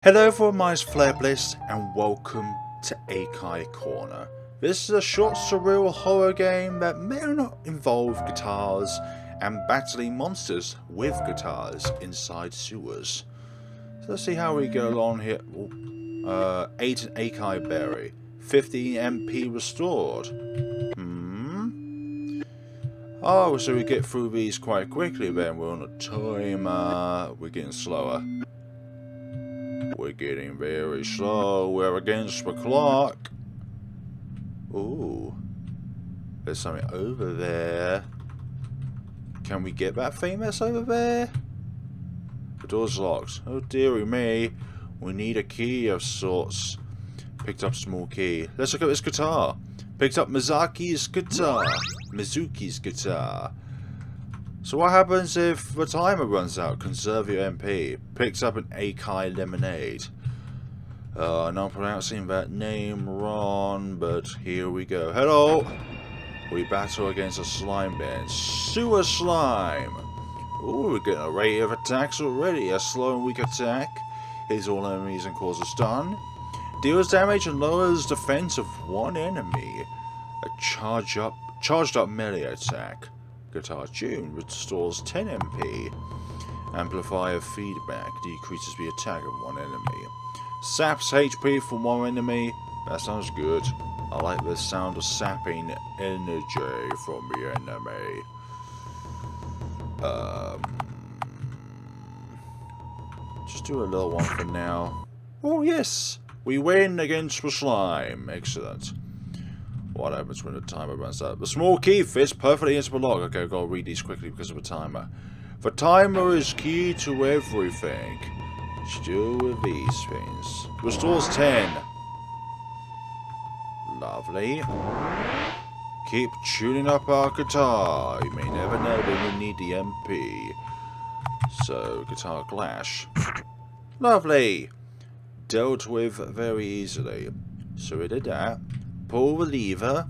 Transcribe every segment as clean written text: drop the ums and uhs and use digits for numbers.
Hello for my Flare Bliss and welcome to Akai Corner. This is a short surreal horror game that may or not involve guitars and battling monsters with guitars inside sewers. So let's see how we go along here. 8 an Akai Berry, 15 MP restored. Oh, so we get through these quite quickly then. We're on a timer. We're getting slower. We're getting very slow. We're against the clock. Ooh. There's something over there. Can we get that thing that's over there? The door's locked. Oh dearie me. We need a key of sorts. Picked up small key. Let's look at this guitar. Picked up Mizuki's guitar. So what happens if the timer runs out? Conserve your MP. Picks up an Akai Lemonade. I'm not pronouncing that name wrong, but here we go. Hello! We battle against a slime band. Sewer slime! Ooh, we're getting a rate of attacks already. A slow and weak attack. Hits all enemies and causes stun. Deals damage and lowers defense of one enemy. A charged up melee attack. Guitar tune restores 10 MP. Amplifier feedback decreases the attack of one enemy. Saps HP from one enemy. That sounds good. I like the sound of sapping energy from the enemy. Just do a little one for now. Oh yes! We win against the slime. Excellent. What happens when the timer runs out? The small key fits perfectly into the lock. Okay, I've got to read these quickly because of the timer. The timer is key to everything. Still with these things. Restores 10. Lovely. Keep tuning up our guitar. You may never know when we need the MP. So, guitar clash. Lovely. Dealt with very easily. So we did that. Pull the lever.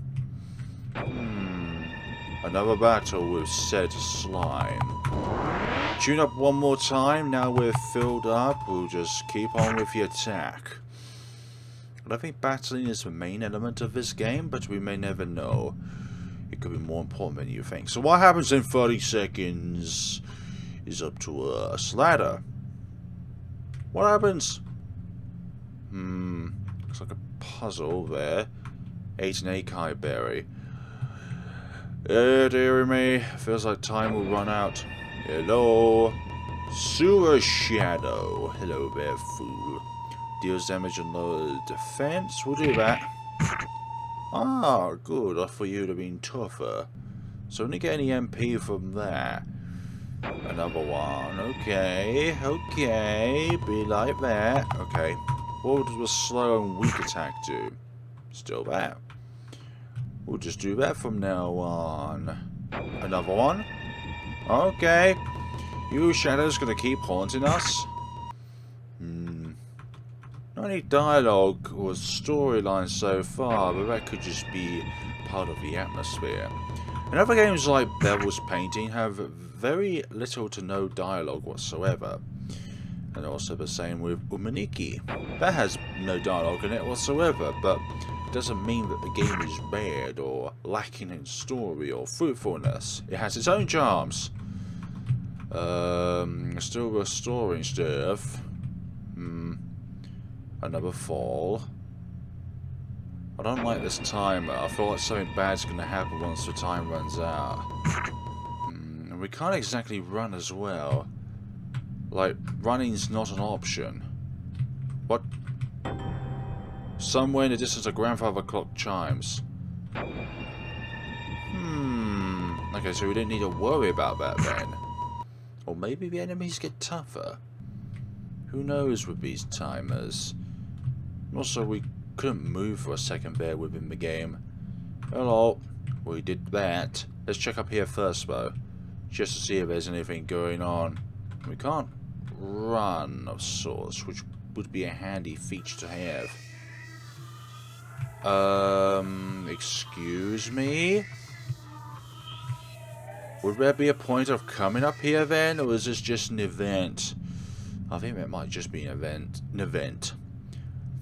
Another battle with said slime. Tune up one more time. Now we're filled up. We'll just keep on with the attack. I don't think battling is the main element of this game, but we may never know. It could be more important than you think. So what happens in 30 seconds is up to us. Ladder. What happens? Looks like a puzzle there. 8 an Akai Berry. Dearie me. Feels like time will run out. Hello. Sewer Shadow. Hello there, fool. Deals damage and lowers defense. We'll do that. Ah, good. I thought you'd have been tougher. So only get any MP from there. Another one. Okay. Okay. Be like that. Okay. What does the slow and weak attack do? Still that. We'll just do that from now on. Another one. Okay. You shadows gonna keep haunting us? Not any dialogue or storyline so far, but that could just be part of the atmosphere. And other games like Bevel's Painting have very little to no dialogue whatsoever. And also the same with Umaniki. That has no dialogue in it whatsoever, but it doesn't mean that the game is bad or lacking in story or fruitfulness. It has its own charms. Still restoring stuff. Another fall. I don't like this timer. I feel like something bad's gonna happen once the time runs out. And we can't exactly run as well. Like, running's not an option. What? Somewhere in the distance a grandfather clock chimes. Okay, so we didn't need to worry about that then. Or maybe the enemies get tougher. Who knows with these timers. Also, we couldn't move for a second there within the game. Hello. We did that. Let's check up here first though. Just to see if there's anything going on. We can't run of sorts, which would be a handy feature to have. Excuse me? Would there be a point of coming up here then, or is this just an event? I think it might just be an event.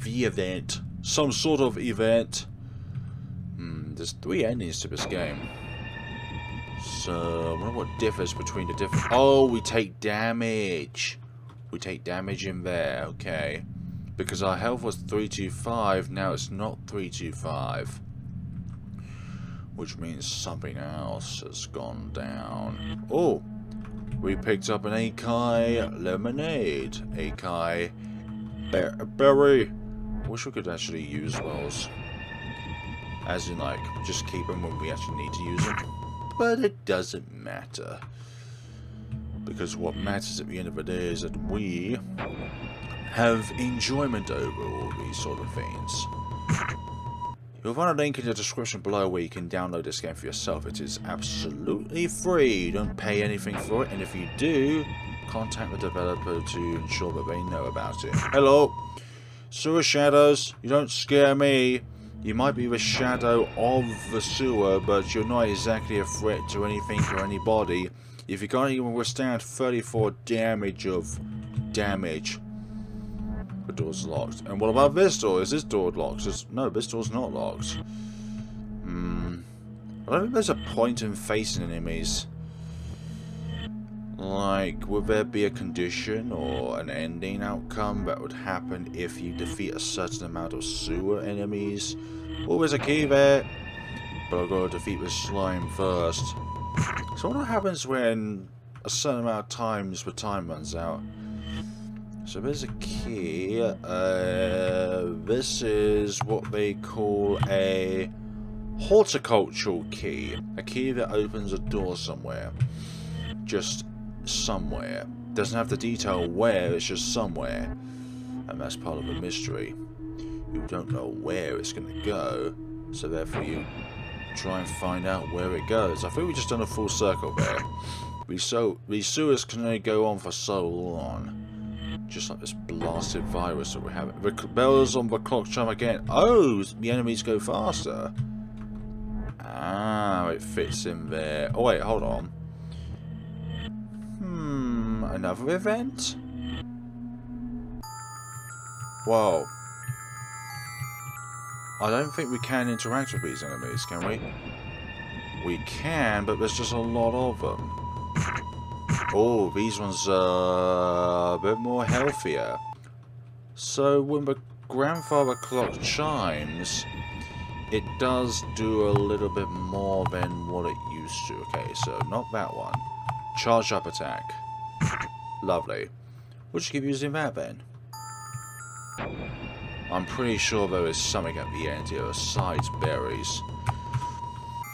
The event. Some sort of event. There's 3 endings to this game. So, I wonder what differs between the different... Oh, we take damage. We take damage in there, okay. Because our health was 325, now it's not 325. Which means something else has gone down. Oh! We picked up an Akai lemonade. Akai berry. Wish we could actually use those. As in, like, just keep them when we actually need to use them. But it doesn't matter. Because what matters at the end of the day is that we have enjoyment over all these sort of things. You'll find a link in the description below where you can download this game for yourself. It is absolutely free. You don't pay anything for it. And if you do, contact the developer to ensure that they know about it. Hello. Sewer shadows. You don't scare me. You might be the shadow of the sewer, but you're not exactly a threat to anything or anybody. If you can't even withstand 34 damage of damage. The door's locked. And what about this door? Is this door locked? No, this door's not locked. I don't think there's a point in facing enemies. Like, would there be a condition or an ending outcome that would happen if you defeat a certain amount of sewer enemies? Oh, there's a key there. But I've got to defeat the slime first. So what happens when a certain amount of times the time runs out? So there's a key. This is what they call a horticultural key. A key that opens a door somewhere. Just somewhere. Doesn't have the detail where, it's just somewhere. And that's part of the mystery. You don't know where it's going to go, so therefore you try and find out where it goes. I think we've just done a full circle there. These sewers can only go on for so long. Just like this blasted virus that we have. The bells on the clock chime again. Oh, the enemies go faster. Ah, it fits in there. Oh wait, hold on. Another event? Whoa. I don't think we can interact with these enemies, can we? We can, but there's just a lot of them. Oh, these ones are a bit more healthier. So when the grandfather clock chimes, it does do a little bit more than what it used to. Okay, so not that one. Charge up attack. Lovely. We'll just keep using that then. I'm pretty sure there is something at the end here besides berries.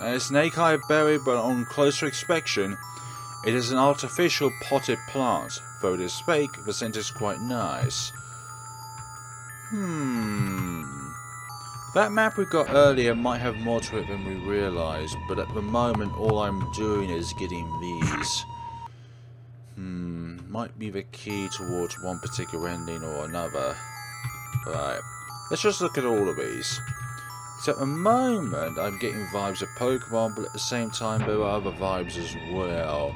It's an Akai berry, but on closer inspection, it is an artificial potted plant. Though it is fake, the scent is quite nice. That map we got earlier might have more to it than we realised, but at the moment all I'm doing is getting these. Might be the key towards one particular ending or another. Right, let's just look at all of these. So at the moment I'm getting vibes of Pokemon, but at the same time there are other vibes as well.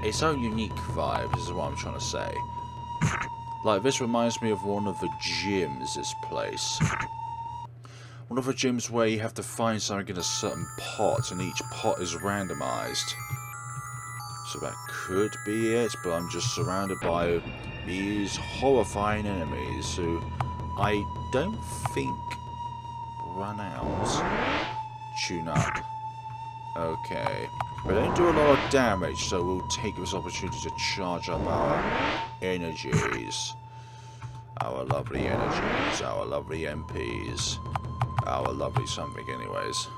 Its own unique vibe is what I'm trying to say. Like, this reminds me of one of the gyms, this place. One of the gyms where you have to find something in a certain pot, and each pot is randomized. So that could be it, but I'm just surrounded by these horrifying enemies who I don't think run out. Tune up. Okay. They don't do a lot of damage, so we'll take this opportunity to charge up our energies. Our lovely energies, our lovely MPs. Our lovely something anyways.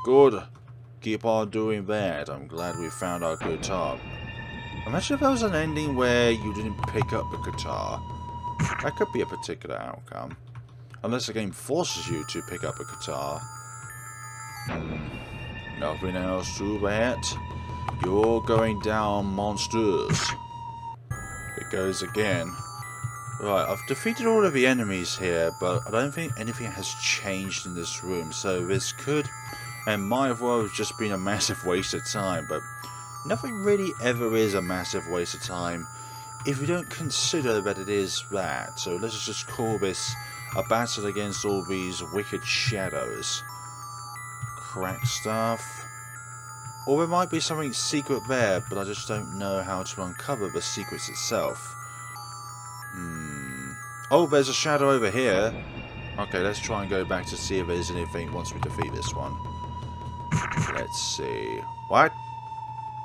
Good. Keep on doing that. I'm glad we found our guitar. Imagine if there was an ending where you didn't pick up the guitar. That could be a particular outcome. Unless the game forces you to pick up a guitar. Nothing else to that. You're going down, monsters. It goes again. Right, I've defeated all of the enemies here, but I don't think anything has changed in this room, so this could and might have well just been a massive waste of time, but nothing really ever is a massive waste of time if you don't consider that it is that, so let's just call this a battle against all these wicked shadows. Crack stuff. Or there might be something secret there, but I just don't know how to uncover the secrets itself. Oh, there's a shadow over here. Okay, let's try and go back to see if there's anything once we defeat this one. Let's see. What?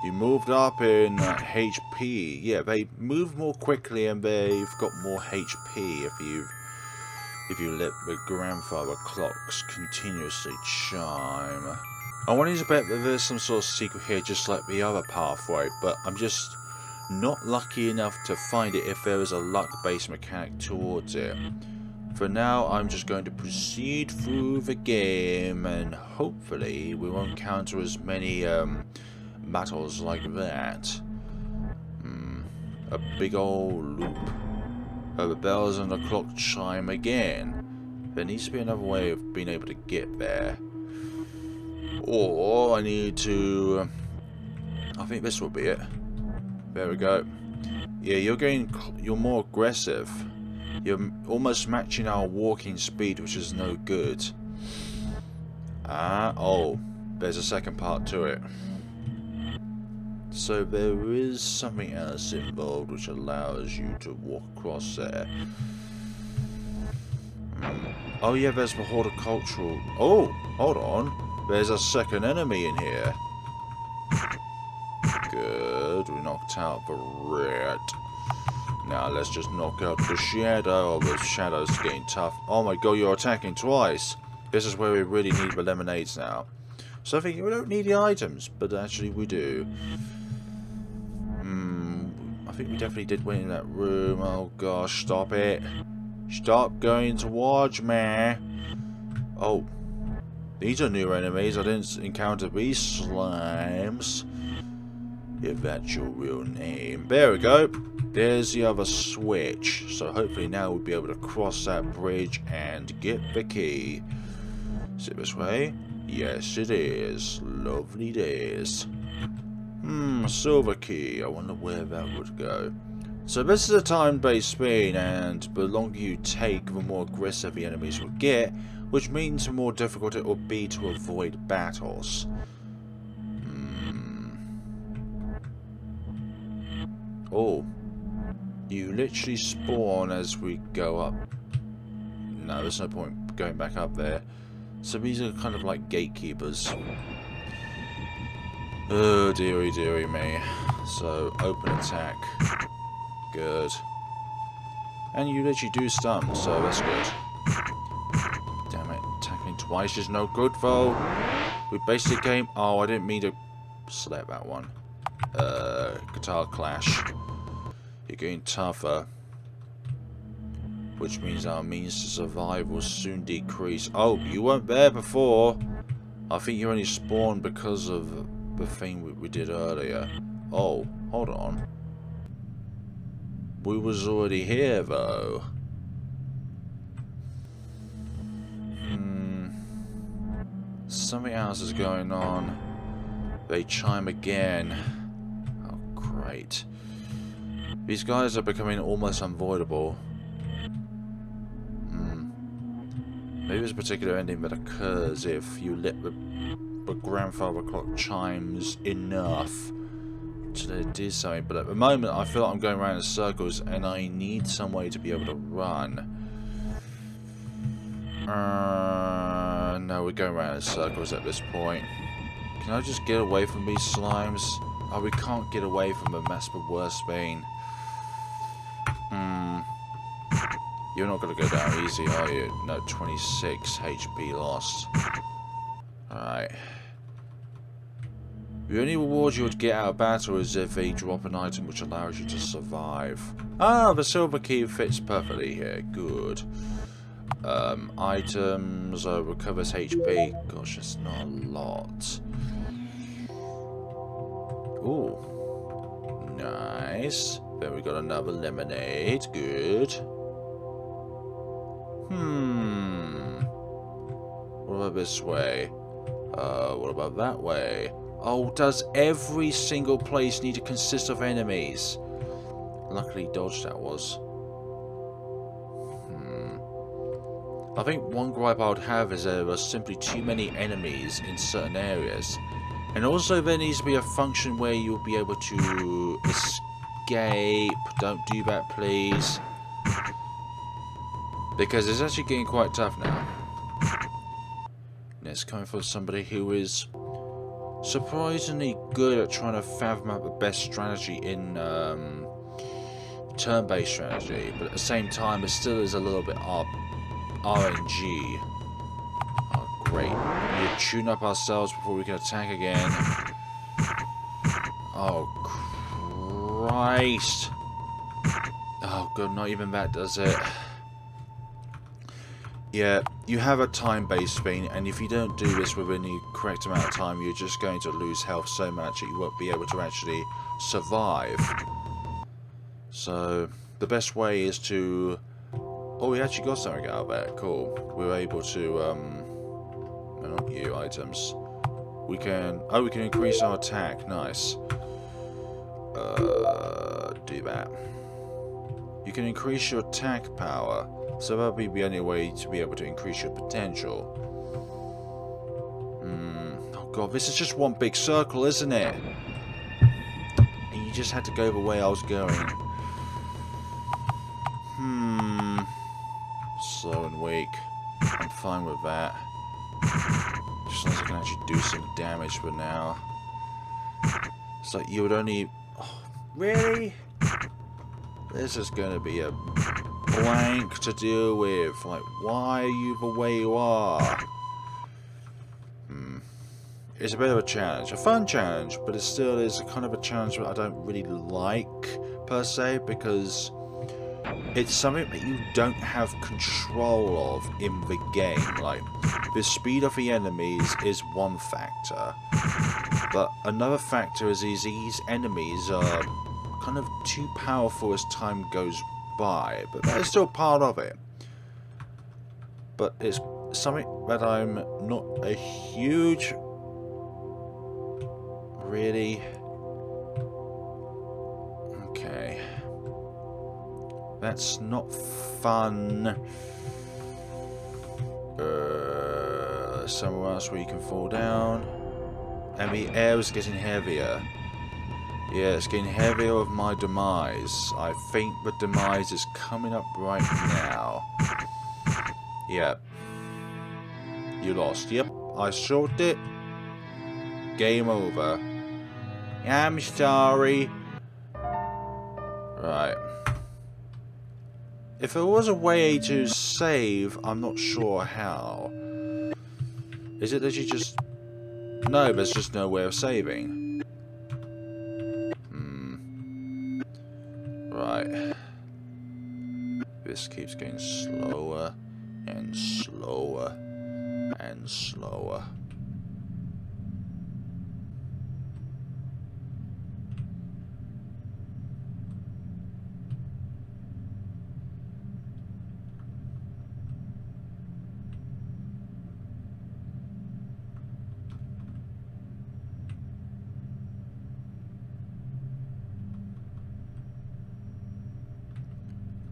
You moved up in HP. Yeah, they move more quickly and they've got more HP if you let the grandfather clocks continuously chime. I wanted to bet that there's some sort of secret here just like the other pathway, but I'm just not lucky enough to find it if there is a luck-based mechanic towards it. For now, I'm just going to proceed through the game and hopefully we won't encounter as many battles like that. A big old loop. The bells and the clock chime again. There needs to be another way of being able to get there. Or I need to... I think this will be it. There we go. Yeah, you're more aggressive. You're almost matching our walking speed, which is no good. Oh, there's a second part to it. So there is something else involved which allows you to walk across there. Oh yeah, there's the horticultural... Oh, hold on. There's a second enemy in here. Good, we knocked out the rat. Now let's just knock out the shadow. Oh, the shadow's getting tough. Oh my god, you're attacking twice. This is where we really need the lemonades now. So I think we don't need the items, but actually we do. I think we definitely did win in that room. Oh gosh, stop it. Stop going towards me. Oh. These are new enemies. I didn't encounter these slimes. If that's your real name. There we go. There's the other switch. So hopefully now we'll be able to cross that bridge and get the key. Is it this way? Yes, it is. Lovely days. Silver key. I wonder where that would go. So this is a time-based speed, and the longer you take, the more aggressive the enemies will get, which means the more difficult it will be to avoid battles. Oh. You literally spawn as we go up. No, there's no point going back up there. So these are kind of like gatekeepers. Oh, dearie, dearie me. So, open attack. Good. And you literally do stun, so that's good. Damn it, attacking twice is no good, though. We basically came... Oh, I didn't mean to select that one. Guitar clash. You're getting tougher. Which means our means to survive will soon decrease. Oh, you weren't there before. I think you only spawned because of the thing we did earlier. Oh, hold on. We was already here, though. Something else is going on. They chime again. Oh, great. These guys are becoming almost unavoidable. Maybe there's a particular ending that occurs if you let the grandfather clock chimes enough to let it do something. But at the moment, I feel like I'm going around in circles, and I need some way to be able to run. No, we're going around in circles at this point. Can I just get away from these slimes? Oh, we can't get away from them. That's the worst thing. You're not going to go down easy, are you? No, 26 HP lost. Alright. The only reward you would get out of battle is if they drop an item which allows you to survive. Ah, the silver key fits perfectly here. Good. Items, recovers HP. Gosh, it's not a lot. Ooh. Nice. Then we got another lemonade. Good. What about this way? What about that way? Oh, does every single place need to consist of enemies? luckily dodged that was. I think one gripe I would have is there are simply too many enemies in certain areas. And also there needs to be a function where you'll be able to escape. Don't do that, please. Because it's actually getting quite tough now. And it's coming from somebody who is surprisingly good at trying to fathom out the best strategy in turn-based strategy. But at the same time, it still is a little bit RNG. Oh, great. We need to tune up ourselves before we can attack again. Oh, Christ. Oh, God, not even that does it. Yeah, you have a time-based thing, and if you don't do this within the correct amount of time, you're just going to lose health so much that you won't be able to actually survive. So, the best way is to... Oh, we actually got something out of that. Cool. We were able to, not you, items. We can... Oh, we can increase our attack. Nice. Do that. You can increase your attack power. So that'll be the only way to be able to increase your potential. Oh god, this is just one big circle, isn't it? And you just had to go the way I was going. Slow and weak. I'm fine with that. Just as long as I can actually do some damage for now. It's like you would only... Oh, really? This is going to be a blank to deal with. Like, why are you the way you are? It's a bit of a challenge. A fun challenge, but it still is a kind of a challenge that I don't really like, per se, because it's something that you don't have control of in the game. Like, the speed of the enemies is one factor, but another factor is these enemies are kind of too powerful as time goes by, but that is still part of it. But it's something that I'm not a huge... Really? Okay. That's not fun. Somewhere else where you can fall down. And the air is getting heavier. Yeah, it's getting heavier with my demise. I think the demise is coming up right now. Yep. You lost. Yep, I shorted it. Game over. I'm sorry. Right. If there was a way to save, I'm not sure how. Is it that you just... No, there's just no way of saving. Right. This keeps getting slower and slower and slower.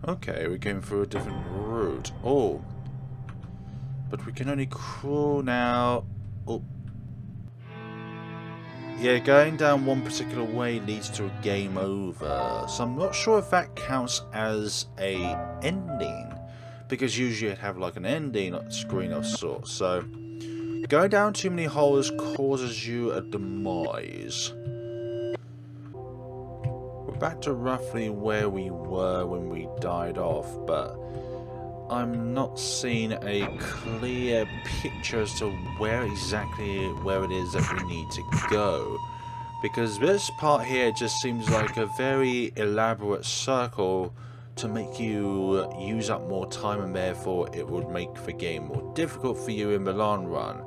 Okay, we're going through a different route. Oh. But we can only crawl now. Oh. Yeah, going down one particular way leads to a game over. So I'm not sure if that counts as a ending. Because usually it'd have like an ending screen of sorts. So, going down too many holes causes you a demise. Back to roughly where we were when we died off, but I'm not seeing a clear picture as to where exactly it is that we need to go, because this part here just seems like a very elaborate circle to make you use up more time, and therefore it would make the game more difficult for you in the long run.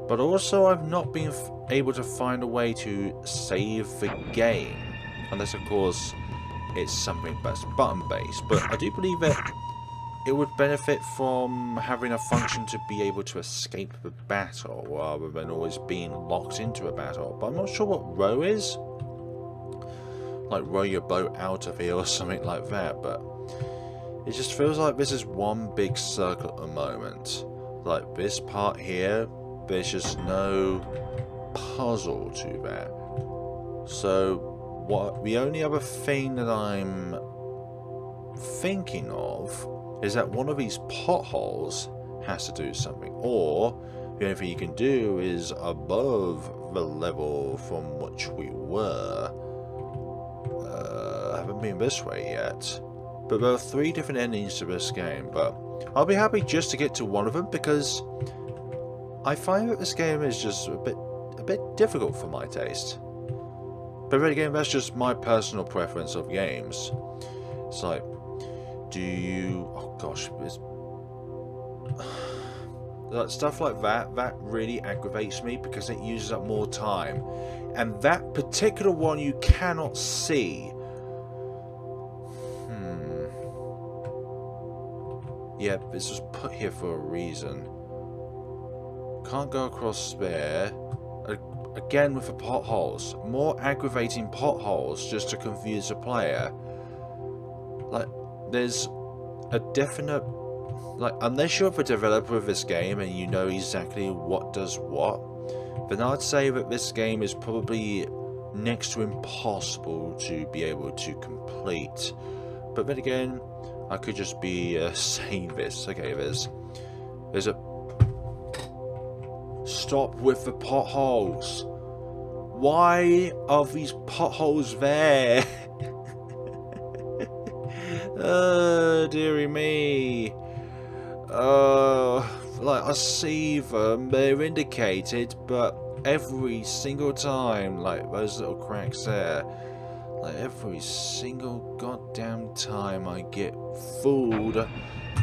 But also I've not been able to find a way to save the game. Unless, of course, it's something that's button-based. But I do believe that it would benefit from having a function to be able to escape the battle, rather than always being locked into a battle. But I'm not sure what row is. like row your boat out of here or something like that, but it just feels like this is one big circle at the moment. Like this part here, there's just no puzzle to that. So the only other thing that I'm thinking of is that one of these potholes has to do something, or the only thing you can do is above the level from which we were. I haven't been this way yet, but there are 3 different endings to this game, but I'll be happy just to get to one of them because I find that this game is just a bit difficult for my taste. But then again, that's just my personal preference of games. It's like, oh gosh, stuff like that really aggravates me because it uses up more time. And that particular one you cannot see. Yeah, this was put here for a reason. Can't go across there. Again with the potholes. More aggravating potholes just to confuse the player. Like, there's a definite... Like, unless you're the developer of this game and you know exactly what does what, then I'd say that this game is probably next to impossible to be able to complete. But then again, I could just be saying this. Okay, there's a... Stop with the potholes. Why are these potholes there? Oh, dearie me. Like, I see them, they're indicated, but every single time, like those little cracks there, like every single goddamn time I get fooled,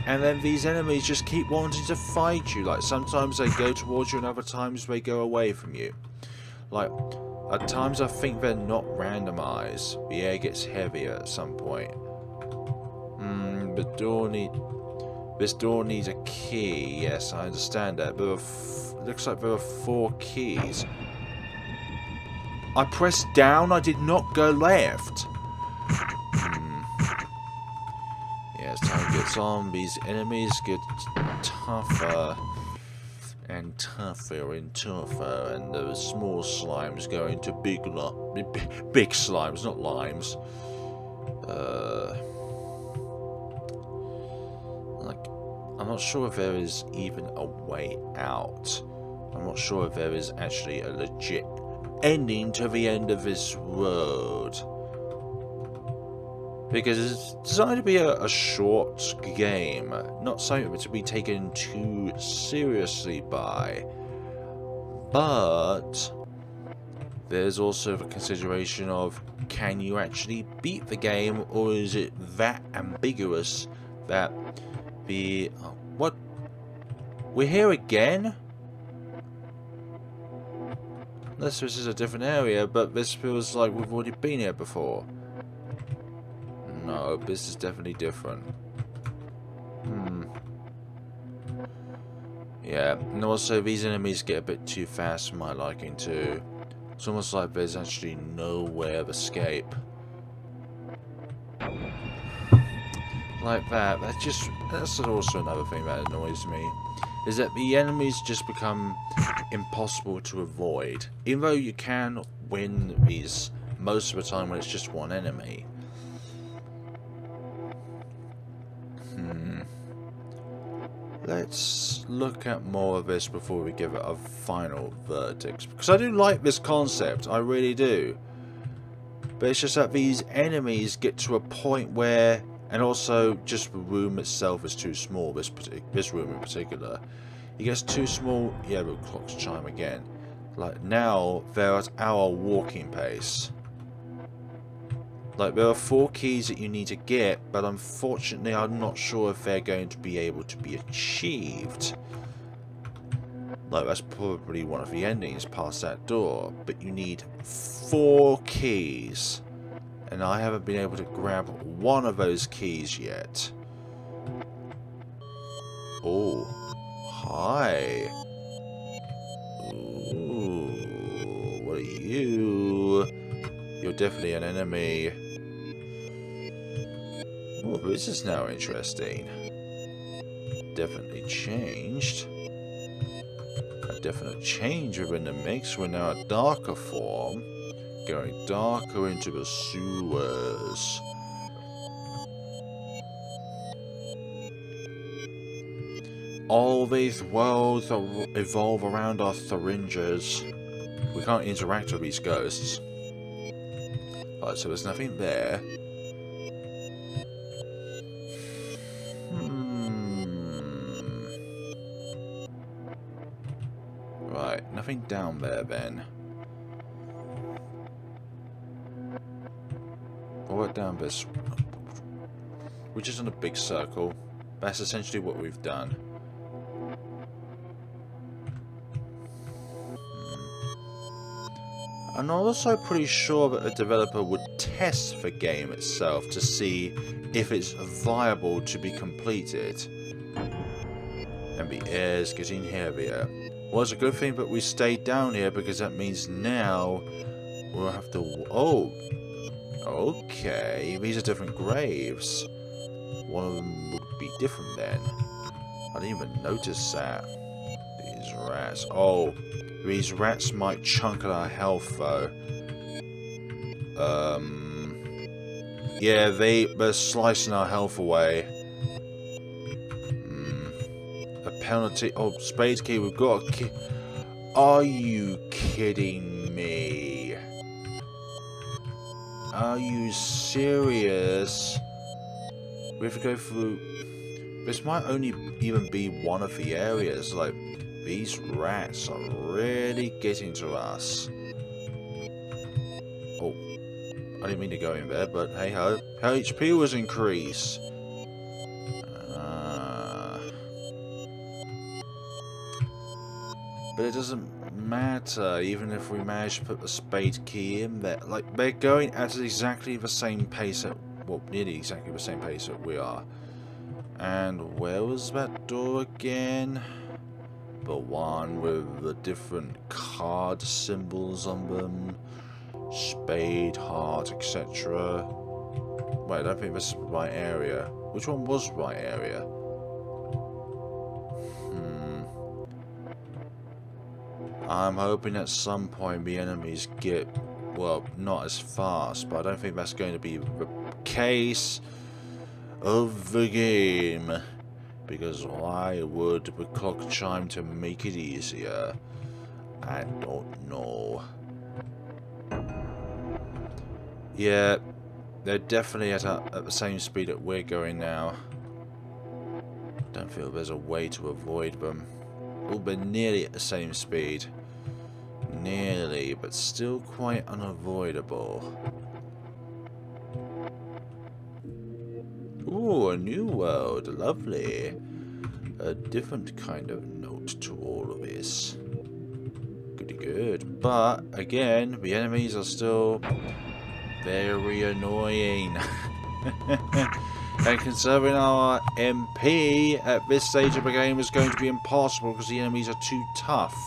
and then these enemies just keep wanting to fight you. Like, sometimes they go towards you and other times they go away from you. Like, at times I think they're not randomized. The air gets heavier at some point. This door needs a key. Yes, I understand that. But looks like there are 4 keys. I pressed down. I did not go left. Yeah, as time gets on, these enemies get tougher and tougher and tougher, and the small slimes go into big slimes, not limes. Like, I'm not sure if there is even a way out. I'm not sure if there is actually a legit ending to the end of this road. Because it's designed to be a short game, not something to be taken too seriously by. But there's also the consideration of, can you actually beat the game, or is it that ambiguous that what? We're here again? Unless this is a different area, but this feels like we've already been here before. No, this is definitely different. Yeah, and also these enemies get a bit too fast for my liking too. It's almost like there's actually no way of escape. Like that. That's also another thing that annoys me. Is that the enemies just become impossible to avoid. Even though you can win these most of the time when it's just one enemy. Let's look at more of this before we give it a final verdict. Because I do like this concept, I really do. But it's just that these enemies get to a point where... And also, just the room itself is too small, this room in particular. It gets too small... Yeah, the clock's chime again. Like, now, they're at our walking pace. Like, there are 4 keys that you need to get, but unfortunately I'm not sure if they're going to be able to be achieved. Like, that's probably one of the endings past that door, but you need 4 keys. And I haven't been able to grab one of those keys yet. Oh, hi. Ooh, what are you? You're definitely an enemy. Oh, this is now interesting. Definitely changed. A definite change within the mix. We're now a darker form. Going darker into the sewers. All these worlds evolve around our syringes. We can't interact with these ghosts. Alright, so there's nothing there. Right, nothing down there then. What about down this? We're just in a big circle. That's essentially what we've done. I'm also pretty sure that the developer would test the game itself to see if it's viable to be completed. And the air's getting heavier. Well, it's a good thing that we stayed down here, because that means now we'll have to... Oh! Okay, these are different graves. One of them would be different then. I didn't even notice that. These rats. Oh, these rats might chunk at our health though. Yeah, they're slicing our health away. A penalty. Oh, Spades Key, we've got a Are you kidding me? Are you serious? We have to go through... This might only even be one of the areas. Like, these rats are really getting to us. Oh, I didn't mean to go in there, but hey ho. Her HP was increased. But it doesn't matter, even if we manage to put the Spade Key in there. Like, they're going at exactly the same pace at... Well, nearly exactly the same pace that we are. And where was that door again? The one with the different card symbols on them. Spade, heart, etc. Wait, I don't think this is the right area. Which one was the right area? I'm hoping at some point the enemies get, well, not as fast, but I don't think that's going to be the case of the game. Because why would the clock chime to make it easier? I don't know. Yeah, they're definitely at the same speed that we're going now. Don't feel there's a way to avoid them. Oh, they're nearly at the same speed. Nearly, but still quite unavoidable. Ooh, a new world. Lovely. A different kind of note to all of this. Goody good. But, again, the enemies are still very annoying. And conserving our MP at this stage of the game is going to be impossible because the enemies are too tough.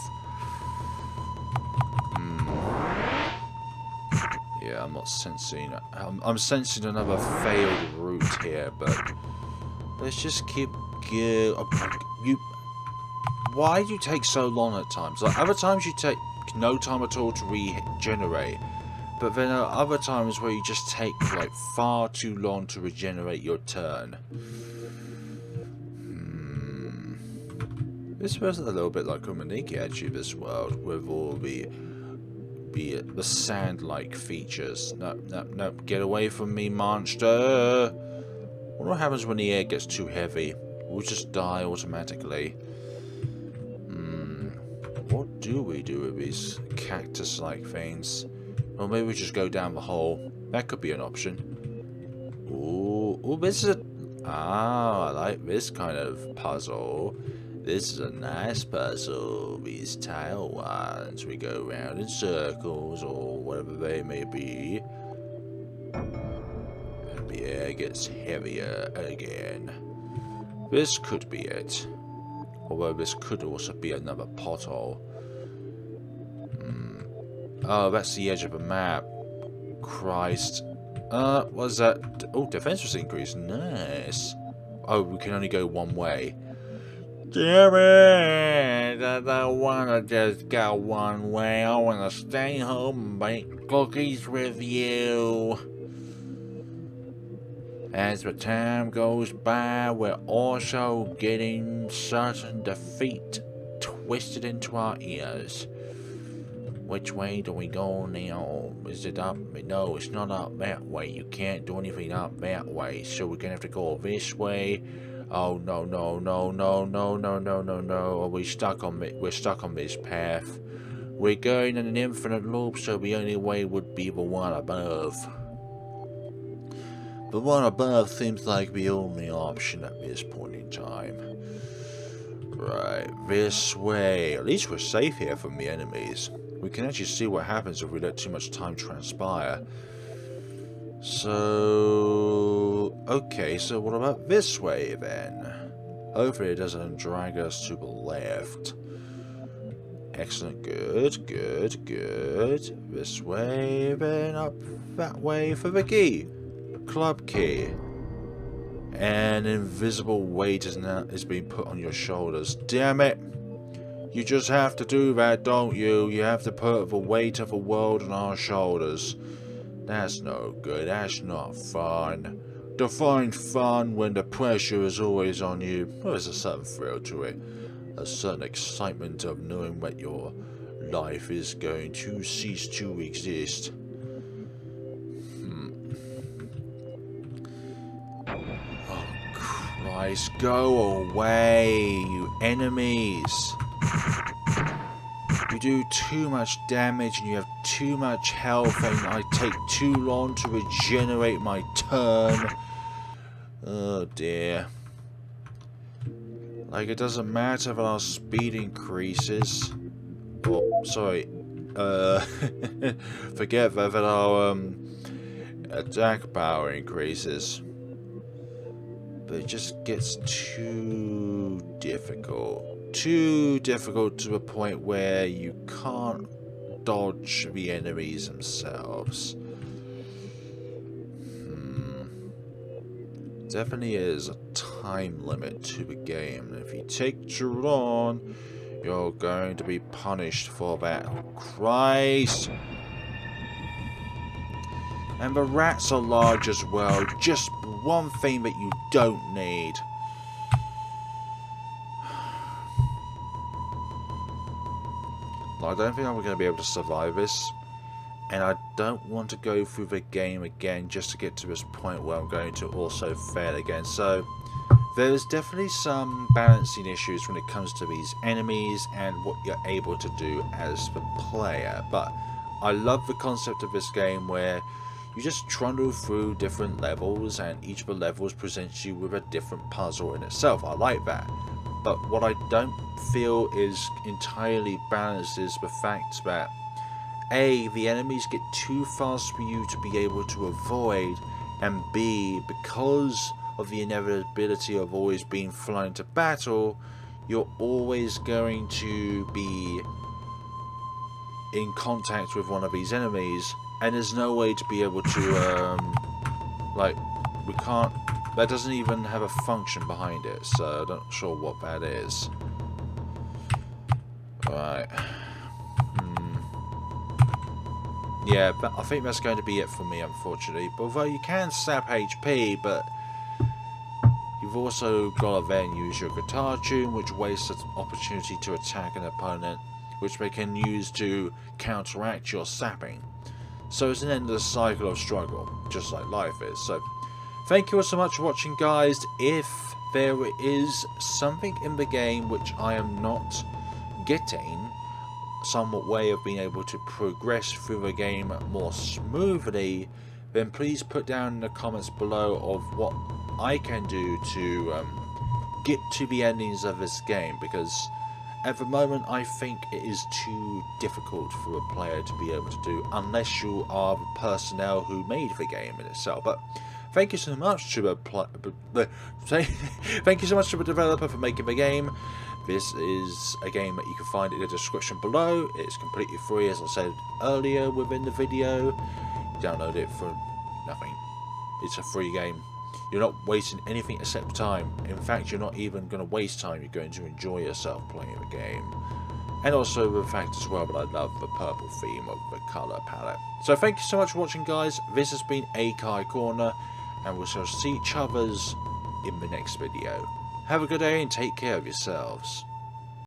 Yeah, I'm not sensing... I'm sensing another failed route here, but... Let's just keep... Why do you take so long at times? Like, other times you take no time at all to regenerate. But then there are other times where you just take, like, far too long to regenerate your turn. This feels a little bit like Umaniki, actually, this world, with all the sand-like features. No, get away from me, monster! What happens when the air gets too heavy? We'll just die automatically. What do we do with these cactus-like things? Or maybe we just go down the hole. That could be an option. Ooh, this is a... I like this kind of puzzle. This is a nice puzzle. These tile ones. We go around in circles, or whatever they may be. And the air gets heavier again. This could be it. Although this could also be another pothole. Oh, that's the edge of a map. Christ. What's that? Oh, defense was increased. Nice. Oh, we can only go one way. Damn it! I don't want to just go one way. I want to stay home and make cookies with you. As the time goes by, we're also getting certain defeat twisted into our ears. Which way do we go now? Is it up? No, it's not up that way. You can't do anything up that way. So we're gonna have to go this way. Oh no no no no no no no no no! Are we stuck on it? We're stuck on this path. We're going in an infinite loop, so the only way would be the one above. The one above seems like the only option at this point in time. Right, this way. At least we're safe here from the enemies. We can actually see what happens if we let too much time transpire. So... okay, so what about this way then? Hopefully it doesn't drag us to the left. Excellent, good, good, good. This way, then up that way for the key. Club key. An invisible weight is being put on your shoulders. Damn it! You just have to do that, don't you? You have to put the weight of the world on our shoulders. That's no good. That's not fun. Define fun when the pressure is always on you. Well, there's a certain thrill to it. A certain excitement of knowing that your life is going to cease to exist. Oh, Christ. Go away, you enemies. You do too much damage and you have too much health and I take too long to regenerate my turn. Oh dear. Like it doesn't matter if our speed increases. Oh, sorry. Forget that our attack power increases. But it just gets too difficult. Too difficult to a point where you can't dodge the enemies themselves. Definitely is a time limit to the game. And if you take too long, you're going to be punished for that. Oh, Christ! And the rats are large as well. Just one thing that you don't need. I don't think I'm going to be able to survive this, and I don't want to go through the game again just to get to this point where I'm going to also fail again. So there's definitely some balancing issues when it comes to these enemies and what you're able to do as the player, but I love the concept of this game where you just trundle through different levels and each of the levels presents you with a different puzzle in itself. I like that. But what I don't feel is entirely balanced is the fact that A, the enemies get too fast for you to be able to avoid, and B, because of the inevitability of always being thrown into battle, you're always going to be in contact with one of these enemies, and there's no way to be able to, like, we can't. That doesn't even have a function behind it, so I'm not sure what that is. Right. Yeah, but I think that's going to be it for me, unfortunately. But although you can sap HP, but you've also got to then use your guitar tune, which wastes an opportunity to attack an opponent, which they can use to counteract your sapping. So it's an endless cycle of struggle, just like life is. So thank you all so much for watching, guys. If there is something in the game which I am not getting, somewhat way of being able to progress through the game more smoothly, then please put down in the comments below of what I can do to get to the endings of this game, because at the moment I think it is too difficult for a player to be able to do unless you are the personnel who made the game in itself. But thank you so much to the thank you so much to the developer for making the game. This is a game that you can find in the description below. It's completely free, as I said earlier within the video. download it for nothing. It's a free game. You're not wasting anything except time. In fact, you're not even going to waste time. You're going to enjoy yourself playing the game. And also the fact as well that I love the purple theme of the colour palette. So thank you so much for watching, guys. This has been Akai Corner, and we shall see each others in the next video. Have a good day and take care of yourselves.